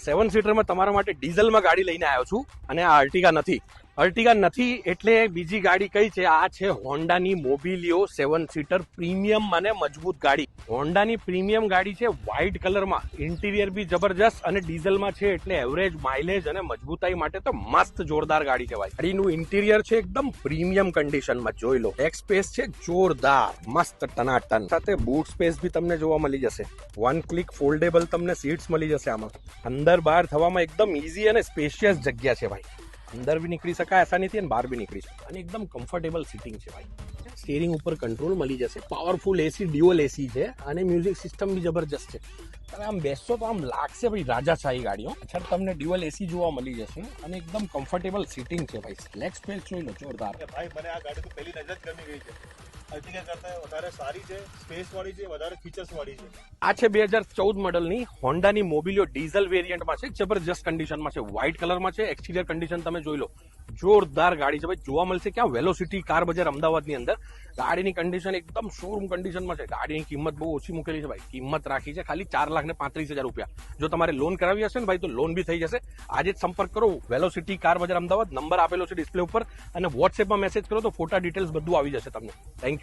7 સીટરમાં તમારા માટે ડીઝલમાં ગાડી લઈને આવ્યો છું અને આ અર્ટિગા નથી એટલે બીજી ગાડી કઈ છે? આ છે હોન્ડાની મોબિલિયો 7 સીટર પ્રીમિયમ અને મજબૂત ગાડી. હોન્ડાની પ્રીમિયમ ગાડી છે, વ્હાઇટ કલરમાં, ઇન્ટિરિયર બી જબરજસ્ત અને ડીઝલમાં છે એટલે એવરેજ, માઇલેજ અને મજબૂતાઈ માટે તો મસ્ત જોરદાર ગાડી છે ભાઈ. ગાડીનું ઇન્ટિરિયર છે એકદમ પ્રીમિયમ કન્ડિશનમાં, જોઈ લો. બેક સ્પેસ છે જોરદાર, મસ્ત ટનાટન. સાથે બૂટ સ્પેસ બી તમને જોવા મળી જશે. 1 ક્લિક ફોલ્ડેબલ તમને સીટ્સ મળી જશે આમાં. અંદર બહાર થવામાં એકદમ ઈઝી અને સ્પેશિયસ જગ્યા છે ભાઈ. અંદર બી નીકળી શકાય આસાનીથી અને બહાર બી નીકળી શકાય અને એકદમ કમ્ફર્ટેબલ સીટિંગ છે ભાઈ. સ્ટીરિંગ ઉપર કંટ્રોલ મળી જશે. પાવરફુલ એસી, ડ્યુઅલ એસી છે અને મ્યુઝિક સિસ્ટમ બી જબરજસ્ત છે. તમે આમ બેસશો તો આમ લાગશે ભાઈ રાજાશાહી ગાડીઓ. પાછળ તમને ડ્યુઅલ એસી જોવા મળી જશે અને એકદમ કમ્ફર્ટેબલ સીટિંગ છે ભાઈ. લેગ સ્પેસ જોઈ લો, જોરદાર. ભાઈ મને આ ગાડી તો પહેલી નજર ગમી ગઈ છે. અર્ટિગા કરતા વધારે સારી છે, સ્પેસ વાળી છે, વધારે ફીચર્સ વાળી છે. આ છે 2014 મોડલની હોન્ડાની મોબિલિયો ડીઝલ વેરિયન્ટમાં છે. જબરજસ્ત કન્ડિશનમાં છે, વ્હાઇટ કલરમાં છે. એક્સટિરિયર કન્ડિશન તમે જોઈ લો, જોરદાર ગાડી છે ભાઈ. જોવા મળશે ક્યાં? વેલોસિટી કાર બજાર અમદાવાદની અંદર. ગાડીની કન્ડિશન એકદમ શોરૂમ કન્ડિશનમાં છે. ગાડીની કિંમત બહુ ઓછી મૂકેલી છે ભાઈ. કિંમત રાખી છે ખાલી 4,35,000 રૂપિયા. જો તમારે લોન કરાવી હશે ને ભાઈ તો લોન બી થઈ જશે. આજે જ સંપર્ક કરો વેલોસિટી કાર બજાર અમદાવાદ. નંબર આપેલો છે ડિસ્પ્લે ઉપર અને વોટ્સએપમાં મેસેજ કરો તો ફોટા ડિટેલ્સ બધું આવી જશે તમને. Thank you.